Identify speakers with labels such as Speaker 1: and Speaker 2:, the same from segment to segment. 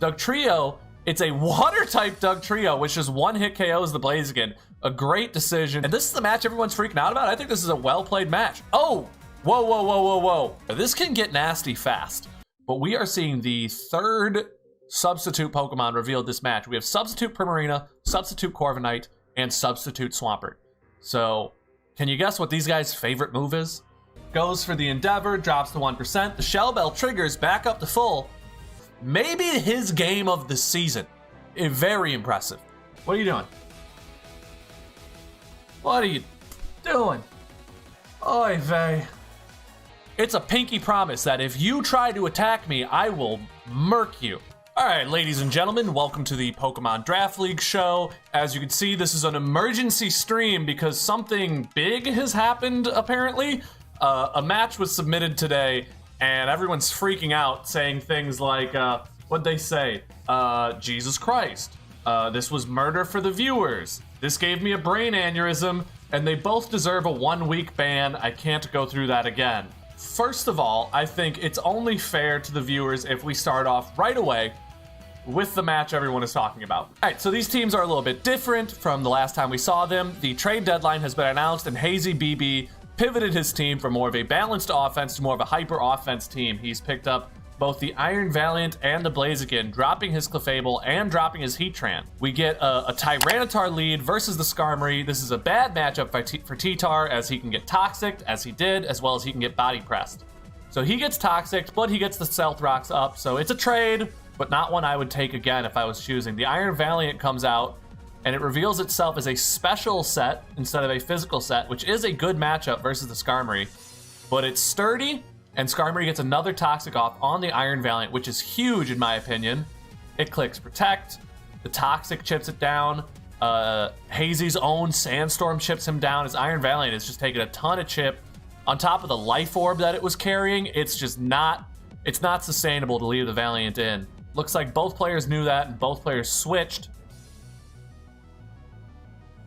Speaker 1: Dugtrio, it's a water-type Dugtrio, which is one-hit KOs the Blaziken. A great decision. And this is the match everyone's freaking out about. I think this is a well-played match. Oh! Whoa, whoa, whoa, whoa, whoa. This can get nasty fast. But we are seeing the third substitute Pokemon revealed this match. We have Substitute Primarina, Substitute Corviknight, and Substitute Swampert. So, can you guess what these guys' favorite move is? Goes for the Endeavor, drops to 1%. The Shell Bell triggers back up to full. Maybe his game of the season. Very impressive. What are you doing? What are you doing? Oy vey. It's a pinky promise that if you try to attack me, I will murk you. All right, ladies and gentlemen, welcome to the Pokemon Draft League show. As you can see, this is an emergency stream because something big has happened, apparently. A match was submitted today, and everyone's freaking out, saying things like, what'd they say? Jesus Christ. This was murder for the viewers. This gave me a brain aneurysm, and they both deserve a 1-week ban. I can't go through that again. First of all, I think it's only fair to the viewers if we start off right away with the match everyone is talking about. All right, so these teams are a little bit different from the last time we saw them. The trade deadline has been announced, and Hazy BB pivoted his team from more of a balanced offense to more of a hyper offense team. He's picked up both the Iron Valiant and the Blaziken, dropping his Clefable and dropping his Heatran. We get a Tyranitar lead versus the Skarmory. This is a bad matchup for T-Tar, as he can get Toxic, as he did, as well as he can get Body Pressed. So he gets Toxic, but he gets the Stealth Rocks up, so it's a trade, but not one I would take again if I was choosing. The Iron Valiant comes out, and it reveals itself as a special set instead of a physical set, which is a good matchup versus the Skarmory, but it's sturdy, and Skarmory gets another Toxic off on the Iron Valiant, which is huge in my opinion. It clicks Protect, the Toxic chips it down, Hazy's own Sandstorm chips him down. His Iron Valiant is just taking a ton of chip. On top of the Life Orb that it was carrying, it's just not sustainable to leave the Valiant in. Looks like both players knew that, and both players switched.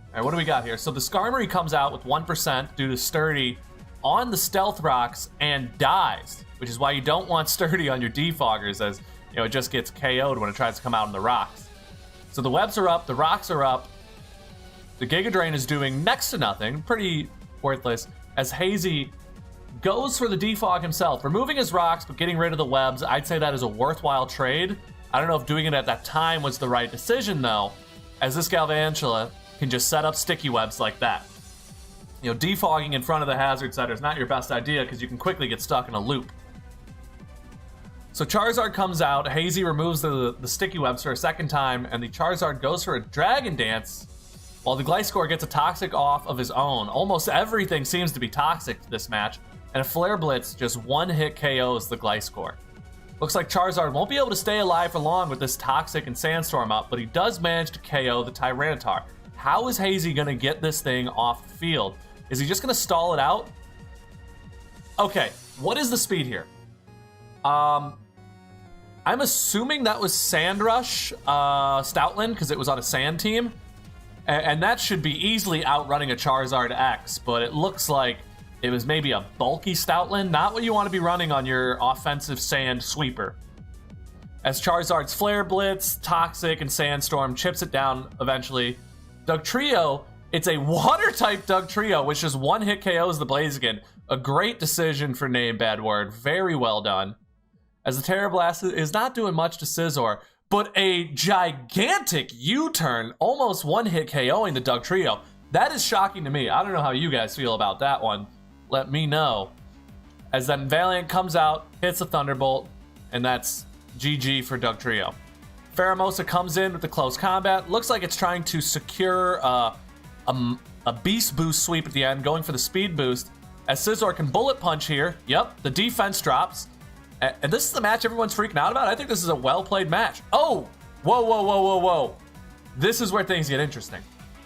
Speaker 1: All right, what do we got here? So the Skarmory comes out with 1% due to Sturdy on the Stealth Rocks and dies, which is why you don't want Sturdy on your Defoggers, as you know, it just gets KO'd when it tries to come out in the rocks. So the webs are up, the rocks are up, the Giga Drain is doing next to nothing, pretty worthless, as Hazy goes for the Defog himself, removing his rocks but getting rid of the webs. I'd say that is a worthwhile trade. I don't know if doing it at that time was the right decision though, as this Galvantula can just set up sticky webs like that. You know, defogging in front of the hazard setter is not your best idea because you can quickly get stuck in a loop. So Charizard comes out, Hazy removes the sticky webs for a second time, and the Charizard goes for a Dragon Dance, while the Gliscor gets a Toxic off of his own. Almost everything seems to be Toxic this match, and a Flare Blitz just one-hit KOs the Gliscor. Looks like Charizard won't be able to stay alive for long with this Toxic and Sandstorm up, but he does manage to KO the Tyranitar. How is Hazy gonna get this thing off the field? Is he just gonna stall it out? Okay, what is the speed here? I'm assuming that was Sandrush Stoutland because it was on a sand team. And that should be easily outrunning a Charizard X, but it looks like it was maybe a bulky Stoutland, not what you want to be running on your offensive sand sweeper. As Charizard's Flare Blitz, Toxic, and Sandstorm chips it down eventually. Dugtrio, it's a water-type Dugtrio, which is one-hit KOs the Blaziken. A great decision for name, bad word. Very well done. As the Terra Blast is not doing much to Scizor, but a gigantic U-turn, almost one-hit KOing the Dugtrio. That is shocking to me. I don't know how you guys feel about that one. Let me know. As then Valiant comes out, hits a Thunderbolt, and that's GG for Dugtrio. Pheromosa comes in with the close combat. Looks like it's trying to secure a Beast Boost sweep at the end, going for the Speed Boost. As Scizor can Bullet Punch here. Yep, the defense drops. And this is the match everyone's freaking out about. I think this is a well-played match. Oh! Whoa, whoa, whoa, whoa, whoa. This is where things get interesting.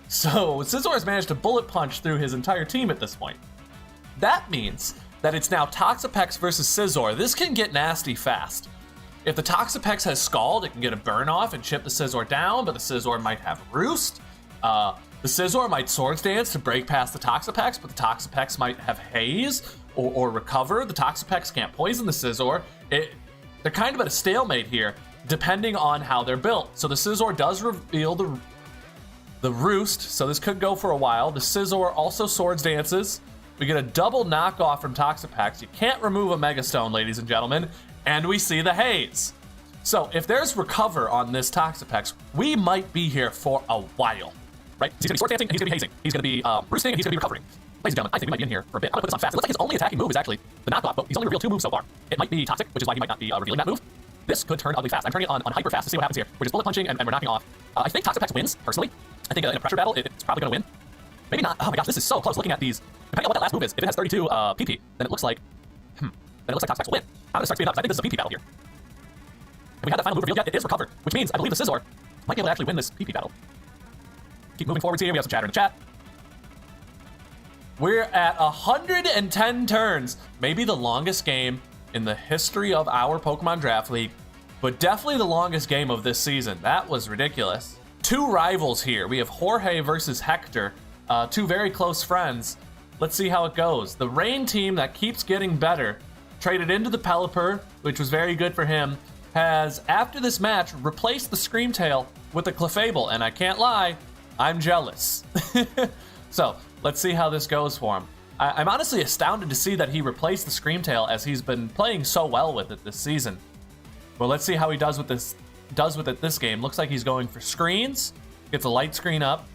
Speaker 1: So, Scizor has managed to Bullet Punch through his entire team at this point. That means that it's now Toxapex versus Scizor. This can get nasty fast. If the Toxapex has Scald, it can get a burn off and chip the Scizor down, but the Scizor might have Roost. The Scizor might Swords Dance to break past the Toxapex, but the Toxapex might have Haze or Recover. The Toxapex can't poison the Scizor. They're kind of at a stalemate here. depending on how they're built. So the Scizor does reveal the Roost, so this could go for a while. The Scizor also Swords Dances. We get a double knockoff from Toxapex. You can't remove a Mega Stone, ladies and gentlemen. And we see the Haze. So if there's Recover on this Toxapex, we might be here for a while, right? He's gonna be Swords Dancing and he's gonna be Hazing. He's gonna be Roosting and he's gonna be Recovering. Ladies and gentlemen, I think we might be in here for a bit. I'm gonna put this on fast. It looks like his only attacking move is actually the knockoff, but he's only revealed 2 moves so far. It might be Toxic, which is why he might not be revealing that move. This could turn ugly fast. I'm turning it on hyper fast to see what happens here. We're just bullet punching and we're knocking off. I think Toxapex wins, personally. I think in a pressure battle, it's probably gonna win. Maybe not. Oh my gosh, this is so close looking at these. Depending on what that last move is, if it has 32 PP, then it looks like, Toxapex will win. I'm gonna start speeding up, because I think this is a PP battle here. If we had that final move revealed yet, it is Recover, which means I believe the Scizor might be able to actually win this PP battle. Keep moving forwards here. We have some chatter in the chat. We're at 110 turns. Maybe the longest game in the history of our Pokemon Draft League, but definitely the longest game of this season. That was ridiculous. 2 rivals here. We have Jorge versus Hector, 2 very close friends. Let's see how it goes. The Rain team that keeps getting better, traded into the Pelipper, which was very good for him, has, after this match, replaced the Screamtail with the Clefable, and I can't lie, I'm jealous. So, let's see how this goes for him. I'm honestly astounded to see that he replaced the Screamtail, as he's been playing so well with it this season. Well, let's see how he does with it this game. Looks like he's going for screens, gets a light screen up.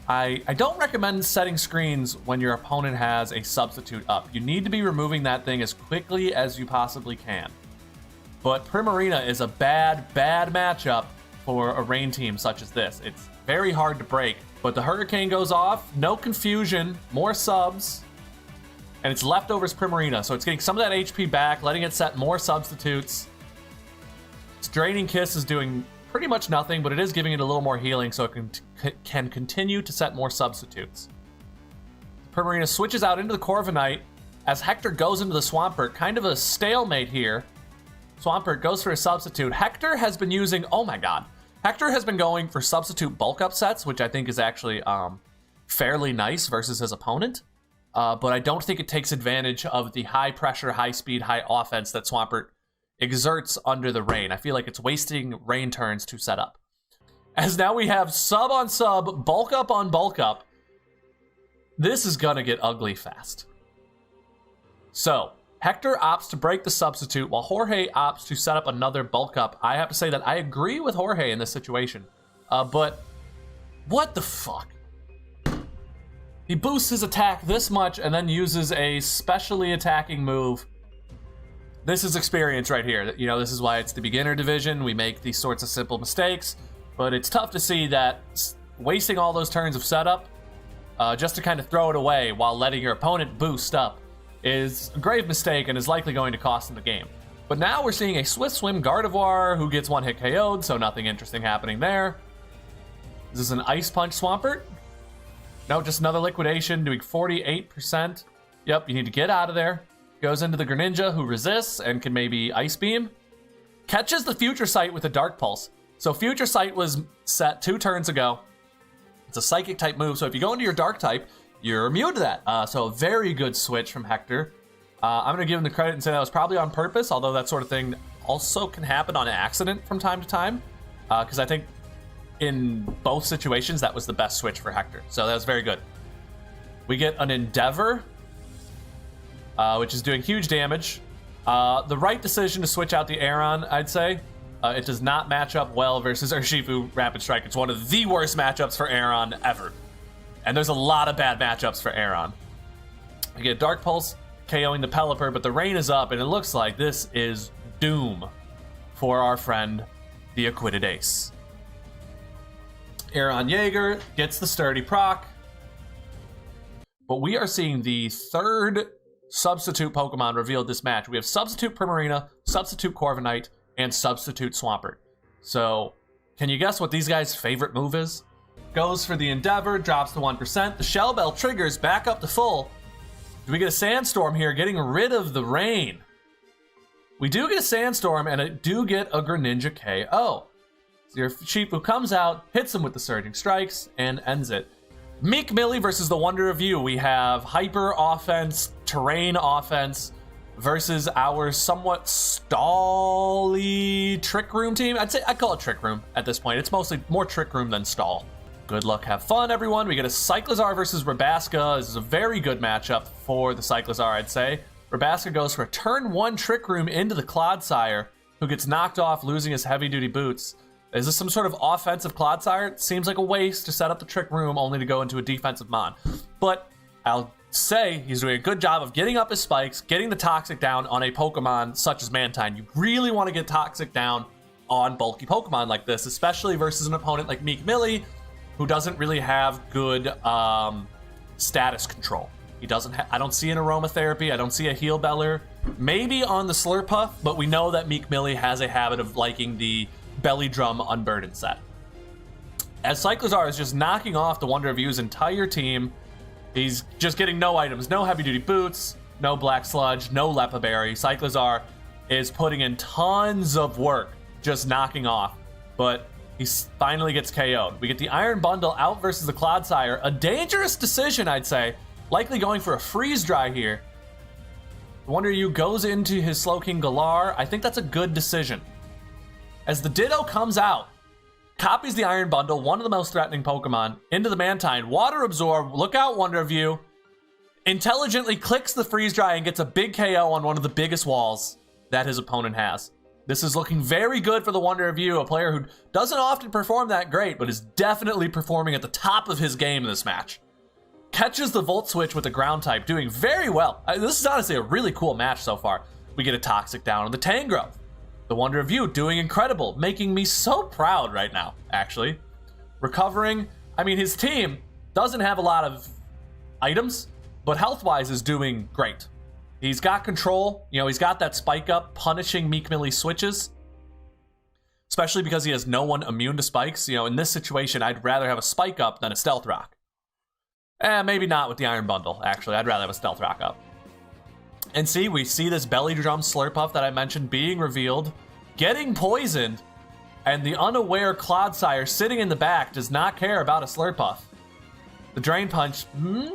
Speaker 1: I don't recommend setting screens when your opponent has a substitute up. You need to be removing that thing as quickly as you possibly can. But Primarina is a bad matchup for a Rain team such as this. It's very hard to break, but the Hurricane goes off, no confusion, more subs, and it's leftovers Primarina, so it's getting some of that HP back, letting it set more substitutes. Its Draining Kiss is doing pretty much nothing, but it is giving it a little more healing, so it can continue to set more substitutes. Primarina switches out into the Corviknight as Hector goes into the Swampert, kind of a stalemate here. Swampert goes for a substitute. Hector has been using, oh my god. Hector has been going for substitute bulk up sets, which I think is actually fairly nice versus his opponent. But I don't think it takes advantage of the high pressure, high speed, high offense that Swampert exerts under the Rain. I feel like it's wasting Rain turns to set up. As now we have sub on sub, bulk up on bulk up. This is gonna get ugly fast. So, Hector opts to break the substitute while Jorge opts to set up another bulk up. I have to say that I agree with Jorge in this situation. But what the fuck? He boosts his attack this much and then uses a specially attacking move. This is experience right here. You know, this is why it's the beginner division. We make these sorts of simple mistakes, but it's tough to see that wasting all those turns of setup just to kind of throw it away while letting your opponent boost up is a grave mistake and is likely going to cost him the game. But now we're seeing a Swift Swim Gardevoir who gets 1-hit KO'd, so nothing interesting happening there. Is this an Ice Punch Swampert? No, just another liquidation, doing 48%. Yep, you need to get out of there. Goes into the Greninja, who resists and can maybe Ice Beam. Catches the Future Sight with a Dark Pulse. So Future Sight was set 2 turns ago. It's a Psychic type move, so if you go into your Dark type, you're immune to that. So a very good switch from Hector. I'm going to give him the credit and say that was probably on purpose, although that sort of thing also can happen on accident from time to time. Because I think in both situations, that was the best switch for Hector. So that was very good. We get an Endeavor, which is doing huge damage. The right decision to switch out the Aeron, I'd say. It does not match up well versus Urshifu Rapid Strike. It's one of the worst matchups for Aeron ever. And there's a lot of bad matchups for Aeron. We get Dark Pulse KOing the Pelipper, but the Rain is up, and it looks like this is doom for our friend, the Acquitted Ace. Aeron Jaeger gets the sturdy proc. But we are seeing the 3rd substitute Pokemon revealed this match. We have Substitute Primarina, Substitute Corviknight, and Substitute Swampert. So, can you guess what these guys' favorite move is? Goes for the Endeavor, drops to 1%. The Shell Bell triggers back up to full. Do we get a Sandstorm here, getting rid of the Rain? We do get a Sandstorm, and I do get a Greninja KO. So your Shifu comes out, hits him with the Surging Strikes, and ends it. Meek Millie versus the Wonder of You. We have hyper offense, terrain offense. versus our somewhat stally Trick Room team. I'd call it Trick Room at this point. It's mostly more Trick Room than stall. Good luck, have fun, everyone. We get a Cyclizar versus Rabaska. This is a very good matchup for the Cyclizar, I'd say. Rabaska goes for a turn 1 Trick Room into the Clodsire, who gets knocked off, losing his heavy-duty boots. Is this some sort of offensive Clodsire? It seems like a waste to set up the Trick Room only to go into a defensive Mon. But I'll say he's doing a good job of getting up his spikes, getting the Toxic down on a Pokemon such as Mantine. You really want to get Toxic down on bulky Pokemon like this, especially versus an opponent like Meek Millie, who doesn't really have good status control. He doesn't. I don't see an aromatherapy. I don't see a heal beller. Maybe on the Slurpuff, but we know that Meek Millie has a habit of liking the Belly Drum Unburdened set. As Cyclizar is just knocking off the Wonder of U's entire team, he's just getting no items, no heavy-duty boots, no Black Sludge, no Lepa Berry. Cyclizar is putting in tons of work, just knocking off, but he finally gets KO'd. We get the Iron Bundle out versus the Clodsire. A dangerous decision, I'd say. Likely going for a Freeze Dry here. Wonder U goes into his Slowking Galar. I think that's a good decision. As the Ditto comes out, copies the Iron Bundle, one of the most threatening Pokemon, into the Mantine. Water Absorb, look out, Wonder View. Intelligently clicks the Freeze Dry and gets a big KO on one of the biggest walls that his opponent has. This is looking very good for the Wonder of You, a player who doesn't often perform that great, but is definitely performing at the top of his game in this match. Catches the Volt Switch with the Ground type, doing very well. This is honestly a really cool match so far. We get a Toxic down on the Tangrowth. The Wonder of You doing incredible, making me so proud right now, actually. Recovering, I mean, his team doesn't have a lot of items, but health-wise is doing great. He's got control, you know, he's got that Spike Up punishing Meek Millie switches, especially because he has no one immune to spikes. You know, in this situation, I'd rather have a Spike Up than a Stealth Rock. Maybe not with the Iron Bundle, actually. I'd rather have a Stealth Rock up. And see, we see this Belly Drum Slurpuff that I mentioned being revealed, getting poisoned, and the unaware Clodsire sitting in the back does not care about a Slurpuff. The Drain Punch,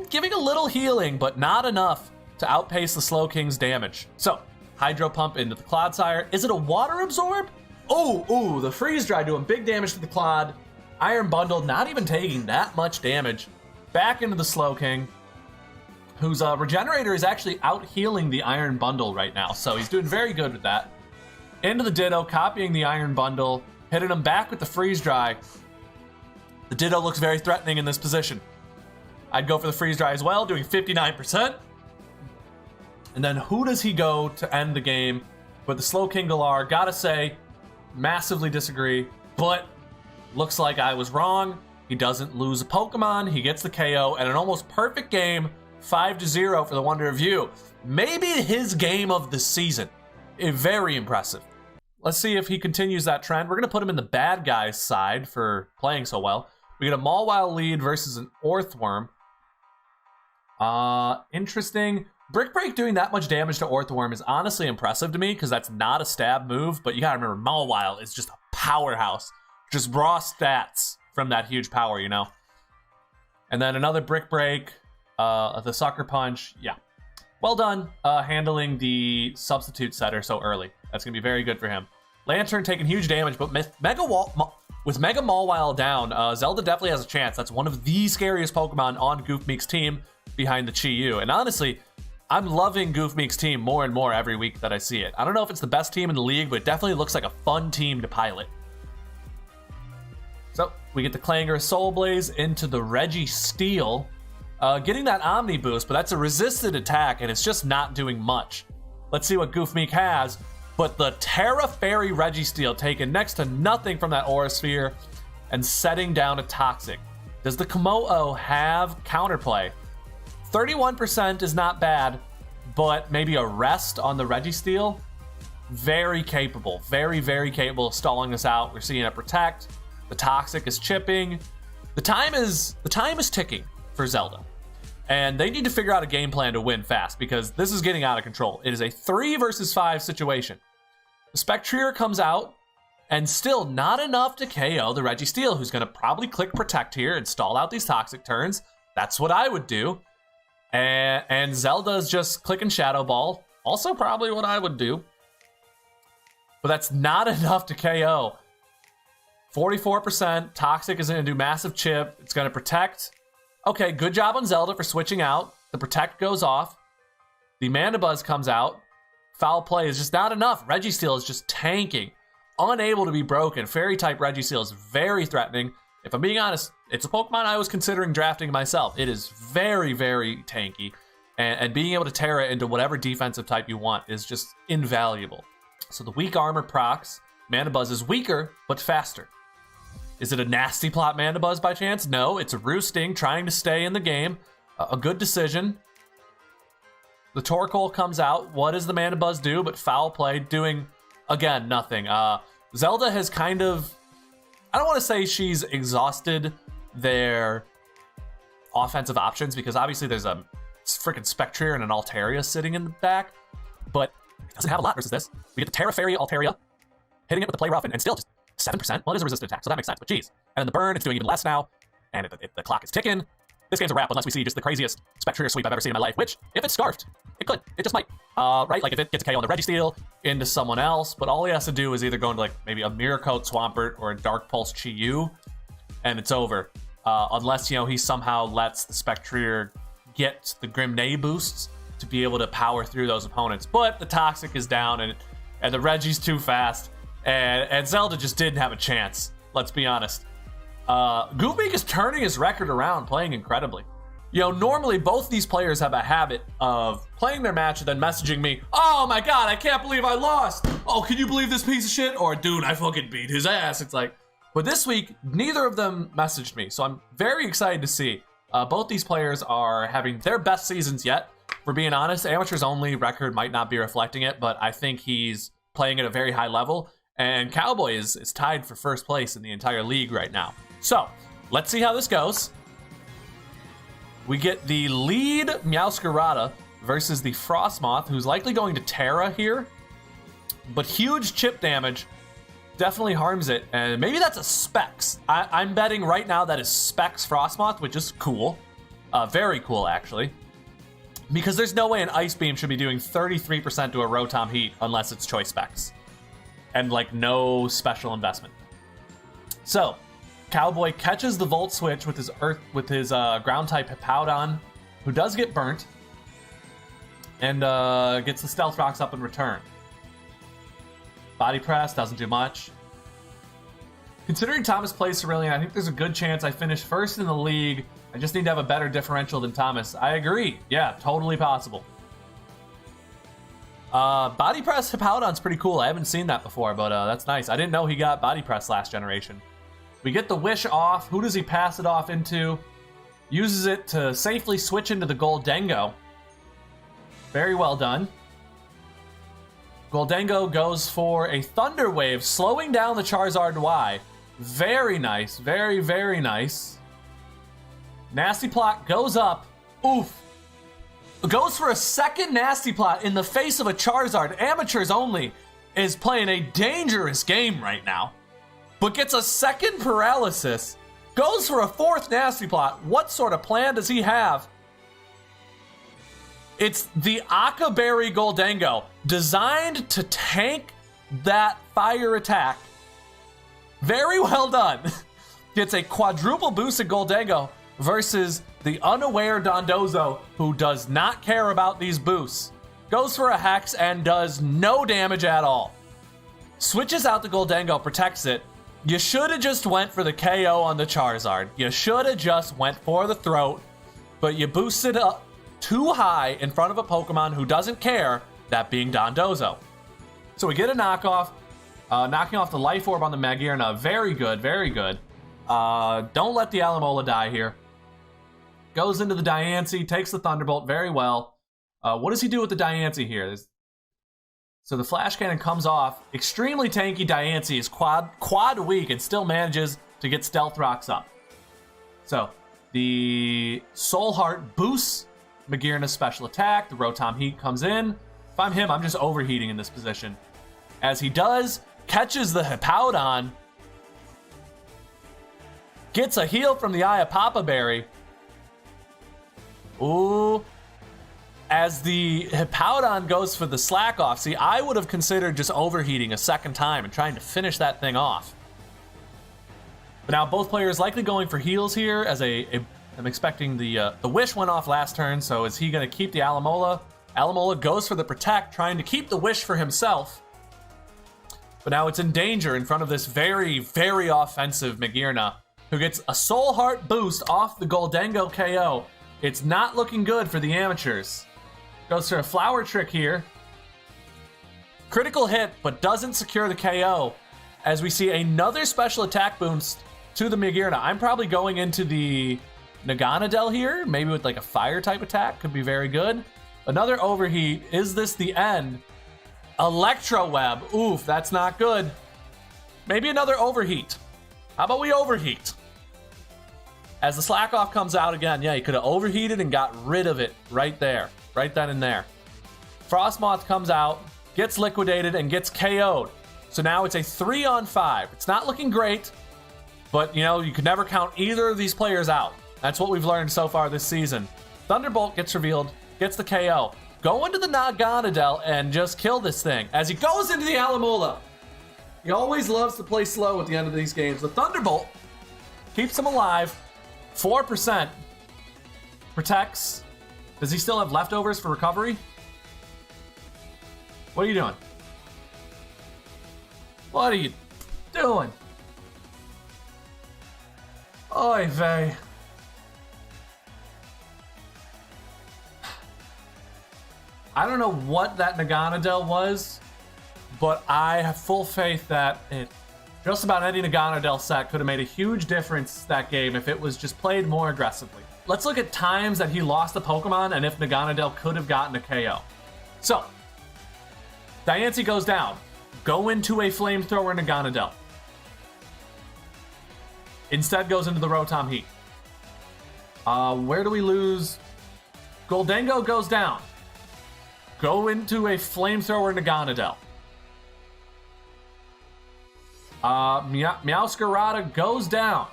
Speaker 1: giving a little healing, but not enough to outpace the Slowking's damage. So, Hydro Pump into the Clodsire. Is it a Water Absorb? Oh, the Freeze Dry doing big damage to the Clod. Iron Bundle not even taking that much damage. Back into the Slowking, whose Regenerator is actually out healing the Iron Bundle right now, so he's doing very good with that. Into the Ditto, copying the Iron Bundle, hitting him back with the Freeze Dry. The Ditto looks very threatening in this position. I'd go for the Freeze Dry as well, doing 59%. And then who does he go to end the game? With the Slowking Galar, gotta say, massively disagree, but looks like I was wrong. He doesn't lose a Pokemon, he gets the KO, and an almost perfect game, 5-0 for the Wonder of You. Maybe his game of the season. Very impressive. Let's see if he continues that trend. We're going to put him in the bad guy's side for playing so well. We get a Mawile lead versus an Orthworm. Interesting. Brick Break doing that much damage to Orthworm is honestly impressive to me because that's not a stab move, but you gotta remember Mawile is just a powerhouse. Just raw stats from that huge power, you know? And then another Brick Break, the Sucker Punch, yeah. Well done handling the substitute setter so early. That's gonna be very good for him. Lantern taking huge damage, but with Mega Mawile down, Zelda definitely has a chance. That's one of the scariest Pokemon on Goofmeek's team behind the Chi-Yu. And honestly, I'm loving Goofmeek's team more and more every week that I see it. I don't know if it's the best team in the league, but it definitely looks like a fun team to pilot. So, we get the Clanger Soul Blaze into the Registeel. Getting that Omni boost, but that's a resisted attack, and it's just not doing much. Let's see what Goofmeek has. But the Terra Fairy Registeel taking next to nothing from that Aura Sphere and setting down a Toxic. Does the Komodo have counterplay? 31% is not bad, but maybe a rest on the Registeel? Very capable. Very, very capable of stalling this out. We're seeing it protect. The Toxic is chipping. The time is ticking for Zelda. And they need to figure out a game plan to win fast because this is getting out of control. It is a 3 versus 5 situation. The Spectrier comes out and still not enough to KO the Registeel, who's going to probably click Protect here and stall out these Toxic turns. That's what I would do. And Zelda's just clicking Shadow Ball, Also probably what I would do. But that's not enough to KO. 44%. Toxic is going to do massive chip. It's going to protect. Okay, good job on Zelda for switching out. The protect goes off. The Mandibuzz comes out. Foul play is just not enough. Registeel is just tanking. Unable to be broken. Fairy-type Registeel is very threatening. If I'm being honest, it's a Pokemon I was considering drafting myself. It is very, very tanky. And being able to tear it into whatever defensive type you want is just invaluable. So the weak armor procs. Mandibuzz is weaker, but faster. Is it a nasty plot Mandibuzz by chance? No, it's a roosting, trying to stay in the game. A good decision. The Torkoal comes out. What does the Mandibuzz do? But foul play, doing, again, nothing. Zelda has kind of, I don't want to say she's exhausted their offensive options, because obviously there's a freaking Spectrier and an Altaria sitting in the back, but it doesn't have a lot versus this. We get the Terra Fairy Altaria, hitting it with the Play Rough, and still just 7%. Well, it is a resisted attack, so that makes sense, but geez. And then the burn, it's doing even less now, and the clock is ticking. This game's a wrap unless we see just the craziest Spectrier sweep I've ever seen in my life, which, if it's scarfed, it could. It just might. Right? Like if it gets a KO on the Registeel into someone else, but all he has to do is either go into like maybe a Mirror Coat Swampert or a Dark Pulse Chi-Yu, and it's over. Unless, you know, he somehow lets the Spectrier get the Grimnay boosts to be able to power through those opponents. But the Toxic is down, and the Reggie's too fast, and Zelda just didn't have a chance. Let's be honest. Goofbeak is turning his record around, playing incredibly. You know, normally both these players have a habit of playing their match and then messaging me, "Oh my god, I can't believe I lost. Oh, can you believe this piece of shit?" Or, "Dude, I fucking beat his ass." It's like, but this week, neither of them messaged me, so I'm very excited to see. Both these players are having their best seasons yet. For being honest, Amateur's only record might not be reflecting it, but I think he's playing at a very high level, and Cowboy is tied for first place in the entire league right now. So, let's see how this goes. We get the lead Meowscarada versus the Frostmoth, who's likely going to Terra here, but huge chip damage definitely harms it, and maybe that's a Specs. I'm betting right now that is Specs Frostmoth, which is cool. Very cool, actually. Because there's no way an Ice Beam should be doing 33% to a Rotom Heat unless it's Choice Specs. And, like, no special investment. So, Cowboy catches the Volt Switch with his Ground-type Hippowdon, who does get burnt, and gets the Stealth Rocks up in return. Body Press doesn't do much. Considering Thomas plays Cerulean, I think there's a good chance I finish first in the league. I just need to have a better differential than Thomas. I agree. Yeah, totally possible. Body Press Hippowdon's pretty cool. I haven't seen that before, but that's nice. I didn't know he got Body Press last generation. We get the Wish off. Who does he pass it off into? Uses it to safely switch into the Goldengo. Very well done. Goldengo goes for a Thunder Wave, slowing down the Charizard Y. Very nice. Very, very nice. Nasty Plot goes up. Oof. Goes for a second Nasty Plot in the face of a Charizard. Amateurs Only is playing a dangerous game right now, but gets a second Paralysis. Goes for a fourth Nasty Plot. What sort of plan does he have? It's the Akaberry Goldengo, designed to tank that fire attack. Very well done. Gets a quadruple boosted Goldengo versus the unaware Dondozo, who does not care about these boosts. Goes for a Hex and does no damage at all. Switches out the Goldengo, protects it. You should have just went for the KO on the Charizard. You should have just went for the throat, but you boosted up too high in front of a Pokemon who doesn't care, that being Dondozo. So we get a knockoff, knocking off the Life Orb on the Magearna. Very good, very good. Don't let the Alamola die here. Goes into the Diancie, takes the Thunderbolt very well. What does he do with the Diancie here? So the Flash Cannon comes off. Extremely tanky Diancie is quad weak and still manages to get Stealth Rocks up. So the Soul Heart boosts Magearna's special attack. The Rotom Heat comes in. If I'm him, I'm just overheating in this position. As he does, catches the Hippowdon. Gets a heal from the Eye of Papa Berry. Ooh. as the Hippowdon goes for the slack off. See, I would have considered just overheating a second time and trying to finish that thing off. But now both players likely going for heals here, as I'm expecting the Wish went off last turn, so is he going to keep the Alamola? Alamola goes for the Protect, trying to keep the Wish for himself. But now it's in danger in front of this very, very offensive Magearna, who gets a Soul Heart boost off the Goldengo KO. It's not looking good for the amateurs. Goes for a Flower Trick here. Critical hit, but doesn't secure the KO, as we see another special attack boost to the Magearna. I'm probably going into the Naganadel here, maybe with like a fire type attack, could be very good. Another overheat. Is this the end? Electro Web. Oof, that's not good. Maybe another overheat. How about we overheat? As the slack off comes out again, yeah, he could have overheated and got rid of it right there, right then and there. Frostmoth comes out, gets liquidated, and gets KO'd. So now it's a 3-on-5. It's not looking great, but you know, you could never count either of these players out. That's what we've learned so far this season. Thunderbolt gets revealed, gets the KO. Go into the Naganadel and just kill this thing as he goes into the Alamola. He always loves to play slow at the end of these games. The Thunderbolt keeps him alive. 4%. Protects. Does he still have leftovers for recovery? What are you doing? What are you doing? Oy vey. I don't know what that Naganadel was, but I have full faith that just about any Naganadel set could have made a huge difference that game if it was just played more aggressively. Let's look at times that he lost the Pokemon and if Naganadel could have gotten a KO. So, Diancie goes down. Go into a Flamethrower Naganadel. Instead goes into the Rotom Heat. Where do we lose? Goldengo goes down. Go into a Flamethrower Naganadel. Meowscarada goes down.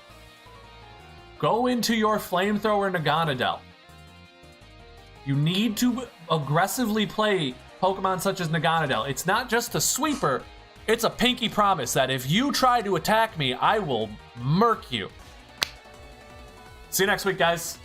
Speaker 1: Go into your Flamethrower Naganadel. You need to aggressively play Pokemon such as Naganadel. It's not just a sweeper, it's a pinky promise that if you try to attack me, I will murk you. See you next week, guys.